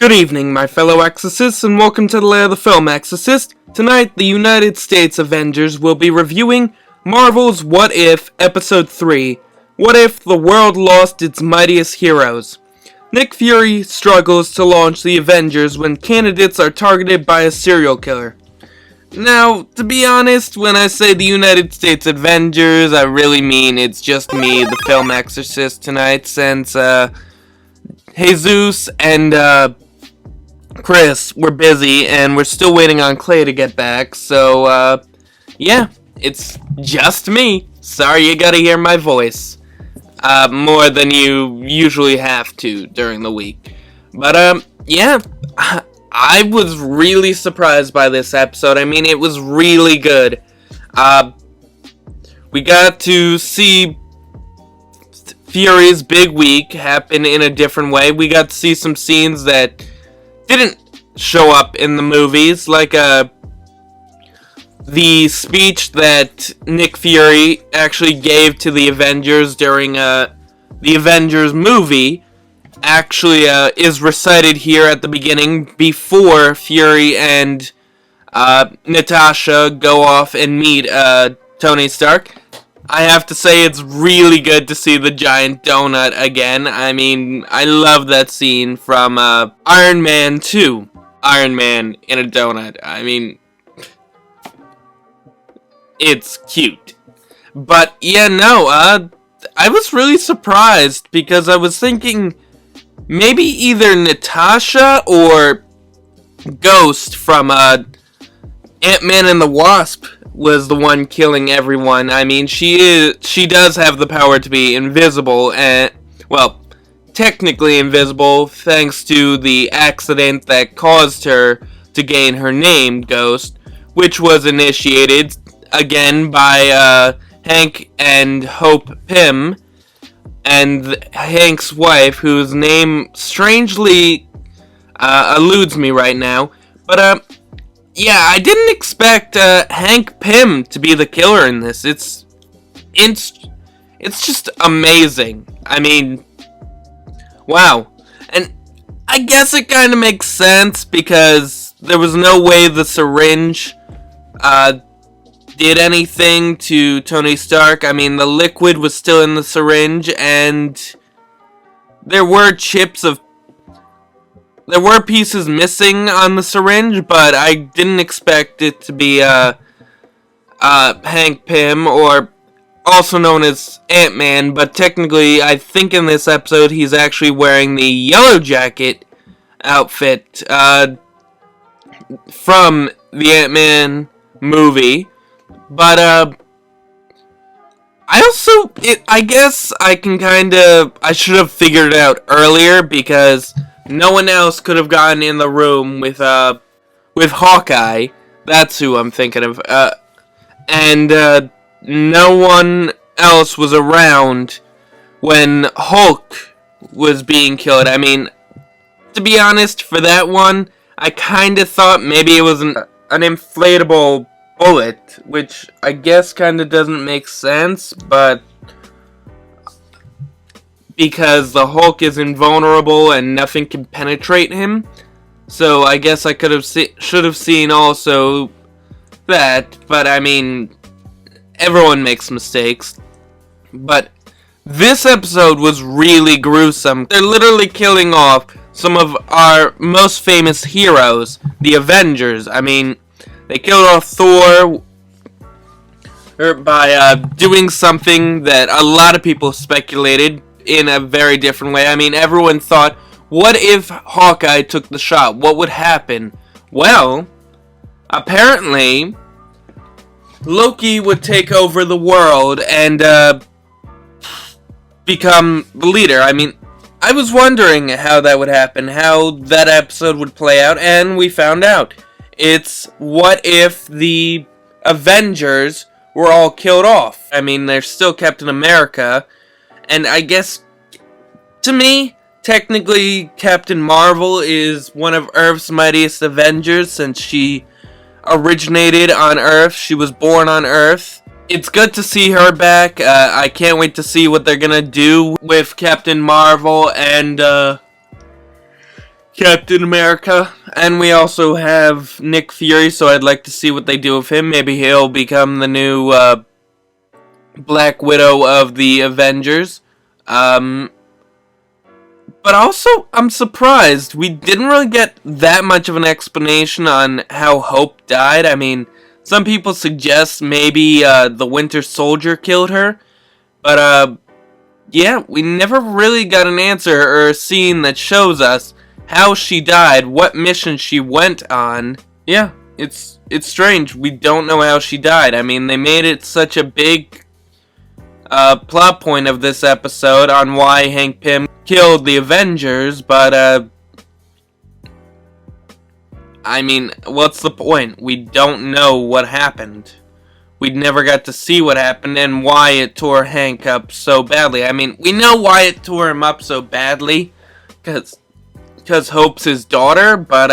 Good evening, my fellow Exorcists, and welcome to the Lair of the Film Exorcist. Tonight, the United States Avengers will be reviewing Marvel's What If, Episode 3, What If the World Lost Its Mightiest Heroes? Nick Fury struggles to launch the Avengers when candidates are targeted by a serial killer. Now, to be honest, when I say the United States Avengers, I really mean it's just me, the Film Exorcist, tonight, since, Jesus and, Chris, we're busy, and we're still waiting on Clay to get back, so, yeah, it's just me. Sorry you gotta hear my voice, more than you usually have to during the week. But, yeah, I was really surprised by this episode. I mean, it was really good. We got to see Fury's big week happen in a different way. We got to see some scenes that didn't show up in the movies, like the speech that Nick Fury actually gave to the Avengers during the Avengers movie actually is recited here at the beginning before Fury and Natasha go off and meet Tony Stark. I have to say it's really good to see the giant donut again. I mean, I love that scene from Iron Man 2. Iron Man in a donut. I mean, it's cute. But yeah, no, I was really surprised because I was thinking maybe either Natasha or Ghost from Ant-Man and the Wasp was the one killing everyone. I mean, she does have the power to be invisible, and, well, technically invisible, thanks to the accident that caused her to gain her name, Ghost, which was initiated, again, by Hank and Hope Pym, and Hank's wife, whose name strangely eludes me right now, but, yeah, I didn't expect Hank Pym to be the killer in this. It's just amazing. I mean, wow. And I guess it kind of makes sense because there was no way the syringe did anything to Tony Stark. I mean, the liquid was still in the syringe, and there were pieces missing on the syringe, but I didn't expect it to be Hank Pym, or also known as Ant-Man, but technically I think in this episode he's actually wearing the Yellow Jacket outfit from the Ant-Man movie. But I guess I should have figured it out earlier, because no one else could have gotten in the room with Hawkeye. That's who I'm thinking of. And no one else was around when Hulk was being killed. I mean, to be honest, for that one, I kind of thought maybe it was an inflatable bullet, which I guess kind of doesn't make sense, but because the Hulk is invulnerable and nothing can penetrate him. So I guess I should have seen also that, but I mean, everyone makes mistakes. But this episode was really gruesome. They're literally killing off some of our most famous heroes, the Avengers. I mean, they killed off Thor by doing something that a lot of people speculated in a very different way. I mean, everyone thought, what if Hawkeye took the shot? What would happen? Well, apparently, Loki would take over the world and become the leader. I mean, I was wondering how that would happen, how that episode would play out, and we found out. It's what if the Avengers were all killed off? I mean, there's still Captain America, and I guess, to me, technically, Captain Marvel is one of Earth's mightiest Avengers, since she originated on Earth. She was born on Earth. It's good to see her back. I can't wait to see what they're gonna do with Captain Marvel and Captain America, and we also have Nick Fury, so I'd like to see what they do with him. Maybe he'll become the new Black Widow of the Avengers. But also, I'm surprised. We didn't really get that much of an explanation on how Hope died. I mean, some people suggest maybe the Winter Soldier killed her. But, yeah, we never really got an answer or a scene that shows us how she died, what mission she went on. Yeah, it's strange. We don't know how she died. I mean, they made it such a big plot point of this episode on why Hank Pym killed the Avengers, but I mean, what's the point? We don't know what happened. We never got to see what happened and why it tore Hank up so badly. I mean, we know why it tore him up so badly, because Hope's his daughter, but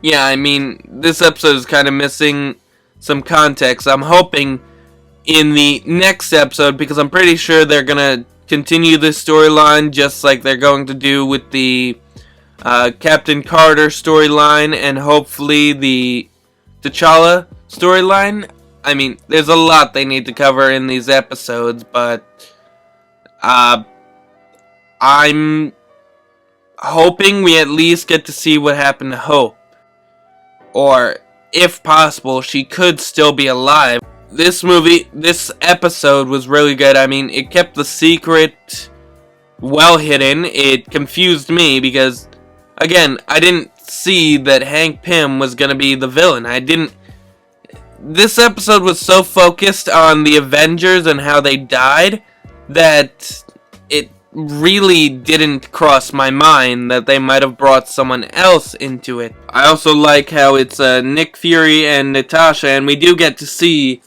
yeah, I mean, this episode is kind of missing some context. I'm hoping in the next episode, because I'm pretty sure they're gonna continue this storyline just like they're going to do with the Captain Carter storyline and hopefully the T'Challa storyline. I mean, there's a lot they need to cover in these episodes, but I'm hoping we at least get to see what happened to Hope. Or, if possible, she could still be alive. This episode was really good. I mean, it kept the secret well hidden. It confused me because, again, I didn't see that Hank Pym was going to be the villain. This episode was so focused on the Avengers and how they died that it really didn't cross my mind that they might have brought someone else into it. I also like how it's Nick Fury and Natasha, and we do get to see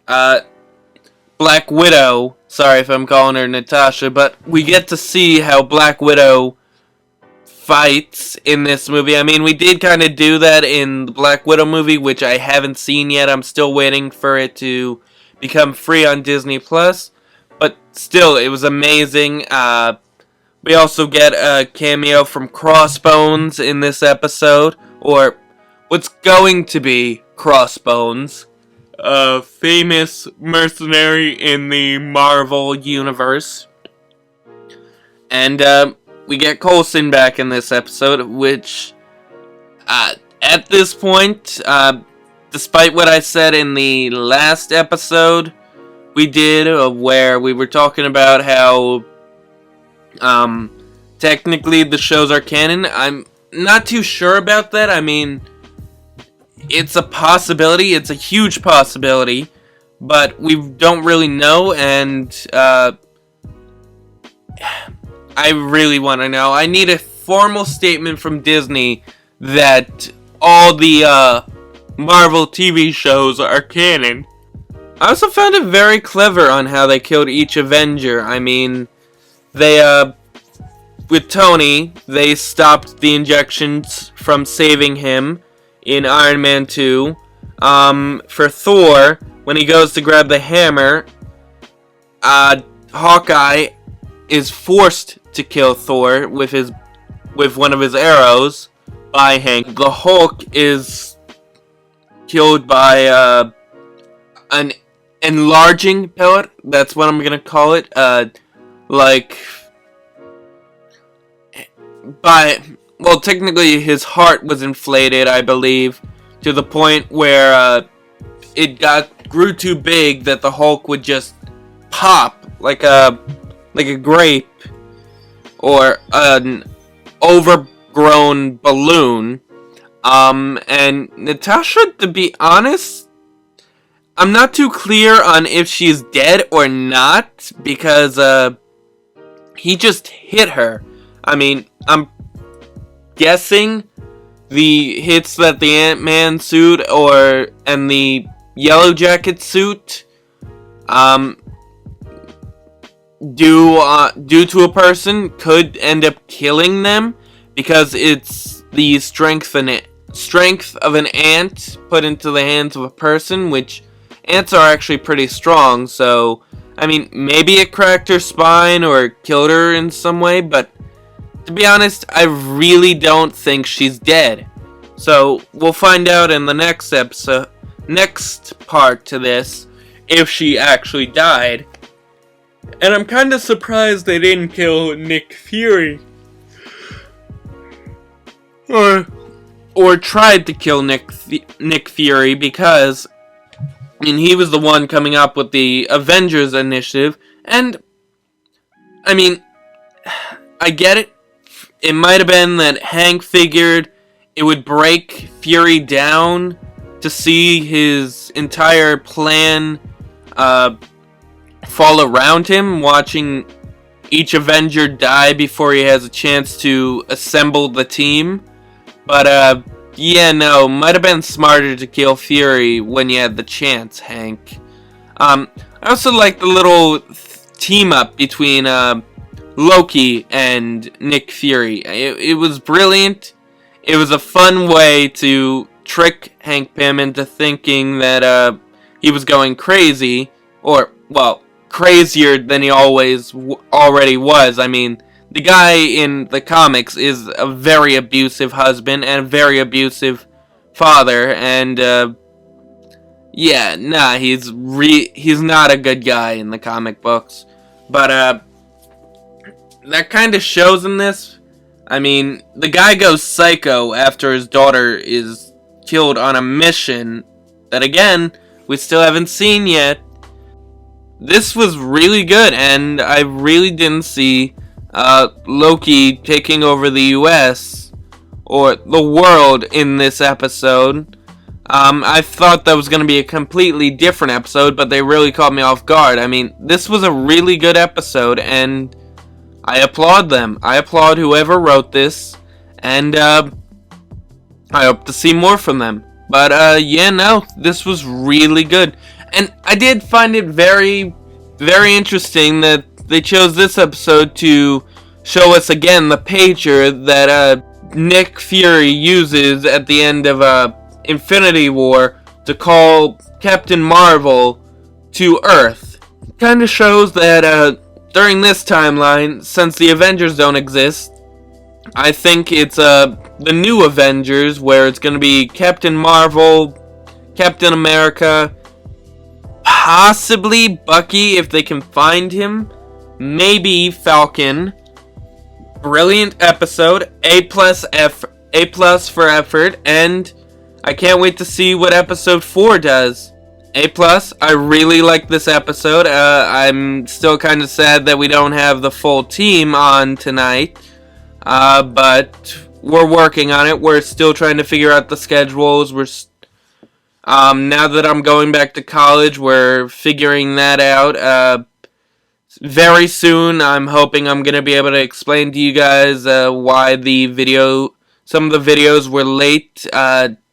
Black Widow. Sorry if I'm calling her Natasha, but we get to see how Black Widow fights in this movie. I mean, we did kind of do that in the Black Widow movie, which I haven't seen yet. I'm still waiting for it to become free on Disney+. But still, it was amazing. We also get a cameo from Crossbones in this episode, or what's going to be Crossbones, a famous mercenary in the Marvel universe. And we get Coulson back in this episode, which at this point, despite what I said in the last episode we did, where we were talking about how technically the shows are canon, I'm not too sure about that. I mean, it's a possibility, it's a huge possibility, but we don't really know, and I really want to know. I need a formal statement from Disney that all the Marvel TV shows are canon. I also found it very clever on how they killed each Avenger. I mean, they, with Tony, they stopped the injections from saving him in Iron Man 2. For Thor, when he goes to grab the hammer, Hawkeye is forced to kill Thor with one of his arrows by Hank. The Hulk is killed by an enlarging pellet. That's what I'm gonna call it. Technically his heart was inflated, I believe, to the point where it grew too big that the Hulk would just pop like a grape or an overgrown balloon. And Natasha, to be honest, I'm not too clear on if she's dead or not, because he just hit her. I mean, I'm guessing the hits that the Ant-Man suit and the Yellow Jacket suit due to a person could end up killing them, because it's the strength of an ant put into the hands of a person, which ants are actually pretty strong. So I mean, maybe it cracked her spine or killed her in some way, but to be honest, I really don't think she's dead. So, we'll find out in the next episode, next part to this, if she actually died. And I'm kind of surprised they didn't kill Nick Fury. Or tried to kill Nick Fury, because he was the one coming up with the Avengers initiative. And I mean, I get it. It might have been that Hank figured it would break Fury down to see his entire plan fall around him, watching each Avenger die before he has a chance to assemble the team. But, yeah, no, might have been smarter to kill Fury when you had the chance, Hank. I also like the little team-up between Loki and Nick Fury. It was brilliant. It was a fun way to trick Hank Pym into thinking that he was going crazy, or, well, crazier than he already was. I mean, the guy in the comics is a very abusive husband and a very abusive father, and yeah, nah, he's not a good guy in the comic books. But that kind of shows in this. I mean, the guy goes psycho after his daughter is killed on a mission that, again, we still haven't seen yet. This was really good, and I really didn't see Loki taking over the US or the world in this episode. I thought that was going to be a completely different episode, but they really caught me off guard. I mean, this was a really good episode, and I applaud them. I applaud whoever wrote this, and I hope to see more from them. But yeah, no, this was really good. And I did find it very, very interesting that they chose this episode to show us again the pager that Nick Fury uses at the end of Infinity War to call Captain Marvel to Earth. Kind of shows that during this timeline, since the Avengers don't exist, I think it's the new Avengers, where it's going to be Captain Marvel, Captain America, possibly Bucky if they can find him, maybe Falcon. Brilliant episode, A+ for effort, and I can't wait to see what episode 4 does. A+, I really like this episode. I'm still kind of sad that we don't have the full team on tonight, but we're working on it. We're still trying to figure out the schedules. Now that I'm going back to college, we're figuring that out. Very soon, I'm hoping I'm going to be able to explain to you guys why some of the videos were late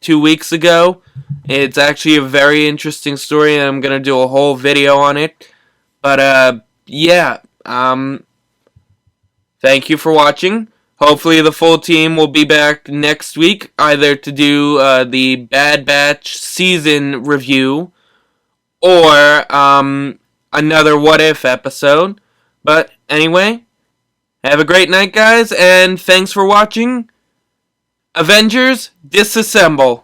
2 weeks ago. It's actually a very interesting story, and I'm going to do a whole video on it. But, yeah, thank you for watching. Hopefully the full team will be back next week, either to do the Bad Batch season review, or another What If episode. But anyway, have a great night, guys, and thanks for watching. Avengers, disassemble.